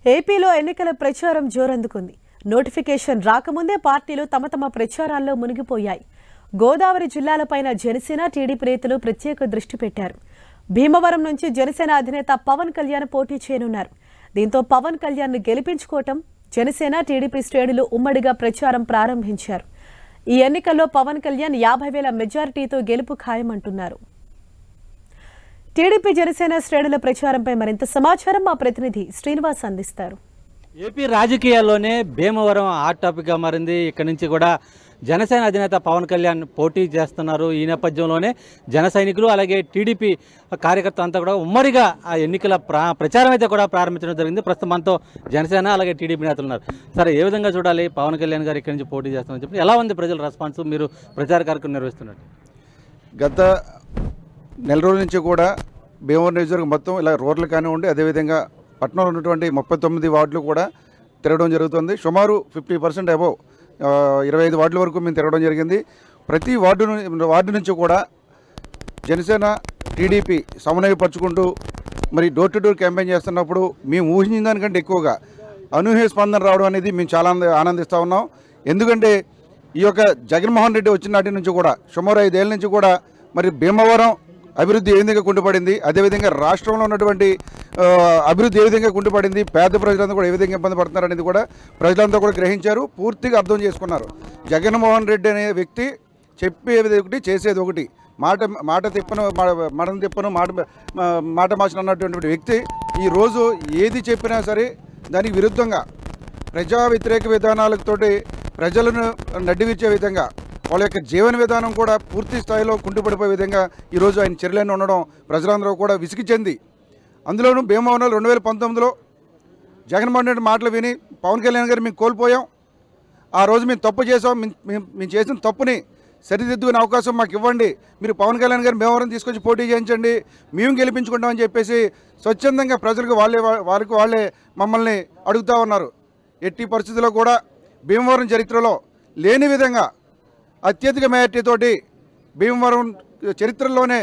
ఏపీలో ఎన్నికల ప్రచారం జోరందుకుంది. నోటిఫికేషన్ రాకముందే పార్టీలు తమ ప్రచారాల్లో మునిగిపోయాయి. గోదావరి జిల్లాలపైన జనసేన టీడీపీ నేతలు ప్రత్యేక దృష్టి పెట్టారు. భీమవరం నుంచి జనసేన అధినేత పవన్ కళ్యాణ్ పోటీ చేయనున్నారు. దీంతో పవన్ కళ్యాణ్ ను గెలిపించుకోవటం జనసేన టీడీపీ శ్రేణులు ఉమ్మడిగా ప్రచారం ప్రారంభించారు. ఈ ఎన్నికల్లో పవన్ కళ్యాణ్ 50,000 మెజారిటీతో గెలుపు ఖాయమంటున్నారు. టీడీపీ జనసేన శ్రేణుల ప్రచారంపై మరింత సమాచారం మా ప్రతినిధి శ్రీనివాస్ అందిస్తారు. ఏపీ రాజకీయాల్లోనే భీమవరం హాట్ టాపిక్గా మారింది. ఇక్కడ నుంచి కూడా జనసేన అధినేత పవన్ కళ్యాణ్ పోటీ చేస్తున్నారు. ఈ నేపథ్యంలోనే జన సైనికులు అలాగే టీడీపీ కార్యకర్తలు అంతా కూడా ఉమ్మడిగా ఆ ఎన్నికల ప్రచారం అయితే కూడా ప్రారంభించడం జరిగింది. ప్రస్తుతం మనతో జనసేన అలాగే టీడీపీ నేతలు ఉన్నారు. సరే, ఏ విధంగా చూడాలి పవన్ కళ్యాణ్ గారు ఇక్కడి నుంచి పోటీ చేస్తున్నారని చెప్పి ఎలా ఉంది ప్రజల రెస్పాన్స్? మీరు ప్రచార కార్యక్రమం నిర్వహిస్తున్నారు. గత నెల రోజుల నుంచి కూడా భీమవరం నియోజకవర్గం మొత్తం ఇలా రోడ్లు కానివ్వండి, అదేవిధంగా పట్టణంలో ఉన్నటువంటి 39 వార్డులు కూడా తిరగడం జరుగుతుంది. సుమారు 50% అబోవ్ 25 వార్డుల వరకు మేము తిరగడం జరిగింది. ప్రతి వార్డు నుంచి కూడా జనసేన టీడీపీ సమన్వయపరుచుకుంటూ మరి డోర్ టు డోర్ క్యాంపెయిన్ చేస్తున్నప్పుడు మేము ఊహించిన దానికంటే ఎక్కువగా అనూహ్య స్పందన రావడం అనేది మేము చాలా ఆనందిస్తూ ఉన్నాం. ఎందుకంటే ఈ యొక్క జగన్మోహన్ రెడ్డి వచ్చిన నాటి నుంచి కూడా సుమారు 5 ఏళ్ళ నుంచి కూడా మరి భీమవరం అభివృద్ధి ఏ విధంగా కుంటుపడింది, అదేవిధంగా రాష్ట్రంలో ఉన్నటువంటి అభివృద్ధి ఏ విధంగా కుంటుపడింది, పేద ప్రజలంతా కూడా ఏ విధంగా ఇబ్బంది పడుతున్నారు అనేది కూడా ప్రజలంతా కూడా గ్రహించారు, పూర్తిగా అర్థం చేసుకున్నారు. జగన్మోహన్ రెడ్డి అనే వ్యక్తి చెప్పేది ఒకటి, చేసేది ఒకటి, మాట తిప్పను మడను తిప్పను మాట మార్చిన అన్నటువంటి వ్యక్తి ఈరోజు ఏది చెప్పినా సరే దానికి విరుద్ధంగా ప్రజా వ్యతిరేక విధానాలతోటి ప్రజలను నడ్డివిచ్చే విధంగా వాళ్ళ యొక్క జీవన విధానం కూడా పూర్తి స్థాయిలో కుంటుపడిపోయే విధంగా ఈరోజు ఆయన చర్యలను ఉండడం ప్రజలందరూ కూడా విసిగి చెంది, అందులోనూ భీమవరంలో 2019లో జగన్మోహన్ రెడ్డి మాటలు విని పవన్ కళ్యాణ్ గారు మేము కోల్పోయాం, ఆ రోజు మేము తప్పు చేసాం, మేము చేసిన తప్పుని సరిదిద్దుకునే అవకాశం మాకు ఇవ్వండి, మీరు పవన్ కళ్యాణ్ గారు భీమవరం తీసుకొచ్చి పోటీ చేయించండి, మేము గెలిపించుకుంటామని చెప్పేసి స్వచ్ఛందంగా ప్రజలకు వాళ్ళే మమ్మల్ని అడుగుతూ ఉన్నారు. ఎట్టి పరిస్థితుల్లో కూడా భీమవరం చరిత్రలో లేని విధంగా అత్యధిక మెజార్టీతోటి భీమవరం చరిత్రలోనే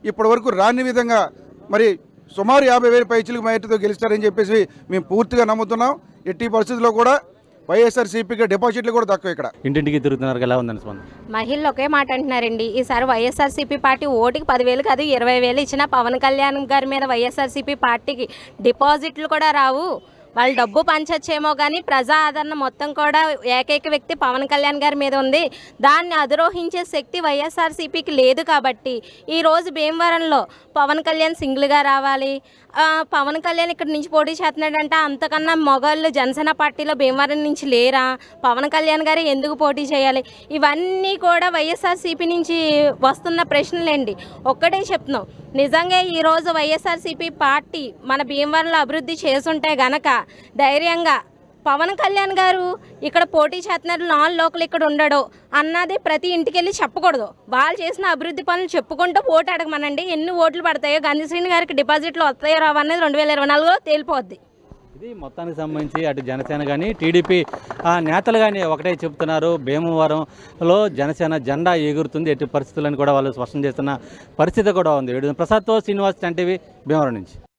ఇప్పటి వరకు రాని విధంగా మరి సుమారు 50,000 పైచిలకు మెజార్టీతో గెలుస్తారని చెప్పేసి మేము పూర్తిగా నమ్ముతున్నాం. ఎట్టి పరిస్థితుల్లో కూడా వైఎస్ఆర్సీపీకి డిపాజిట్లు కూడా తక్కువ. ఇక్కడ ఇంటింటికి తిరుగుతున్నారు, ఎలా ఉందని స్పందన? మహిళలు ఒకే మాట అంటున్నారండి. ఈసారి వైఎస్ఆర్సీపీ పార్టీ ఓటుకి 10,000 కాదు 20,000 ఇచ్చిన పవన్ కళ్యాణ్ గారి మీద వైఎస్ఆర్సీపీ పార్టీకి డిపాజిట్లు కూడా రావు, వాళ్ళు డబ్బు పంచొచ్చేమో కానీ ప్రజా ఆదరణ మొత్తం కూడా ఏకైక వ్యక్తి పవన్ కళ్యాణ్ గారి మీద ఉంది. దాన్ని అధిరోహించే శక్తి వైఎస్ఆర్సీపీకి లేదు. కాబట్టి ఈరోజు భీమవరంలో పవన్ కళ్యాణ్ సింగిల్గా రావాలి, పవన్ కళ్యాణ్ ఇక్కడ నుంచి పోటీ చేస్తున్నాడంటే అంతకన్నా మొగాళ్ళు జనసేన పార్టీలో భీమవరం నుంచి లేరా, పవన్ కళ్యాణ్ గారు ఎందుకు పోటీ చేయాలి, ఇవన్నీ కూడా వైఎస్ఆర్సీపీ నుంచి వస్తున్న ప్రశ్నలేండి. ఒక్కటే చెప్తున్నాం, నిజంగా ఈరోజు వైఎస్ఆర్సీపీ పార్టీ మన భీమవరంలో అభివృద్ధి చేసుంటే గనక ధైర్యంగా పవన్ కళ్యాణ్ గారు ఇక్కడ పోటీ చేస్తున్నారు, నాన్ లోకల్ ఇక్కడ ఉండడు అన్నది ప్రతి ఇంటికి వెళ్ళి చెప్పకూడదు. వాళ్ళు చేసిన అభివృద్ధి పనులు చెప్పుకుంటూ ఓటు అడగమనండి. ఎన్ని ఓట్లు పడతాయో, గంధిశ్రీని గారికి డిపాజిట్లు వస్తాయో రావు అనేది 2024లో తేలిపోద్ది. ఇది మొత్తానికి సంబంధించి అటు జనసేన కానీ టీడీపీ నేతలు కానీ ఒకటే చెప్తున్నారు, భీమవరంలో జనసేన జెండా ఎగురుతుంది, ఎట్టి పరిస్థితులను కూడా వాళ్ళు స్పష్టం చేస్తున్న పరిస్థితి కూడా ఉంది. ప్రసాద్తో శ్రీనివాస్, టీవీ, భీమవరం నుంచి.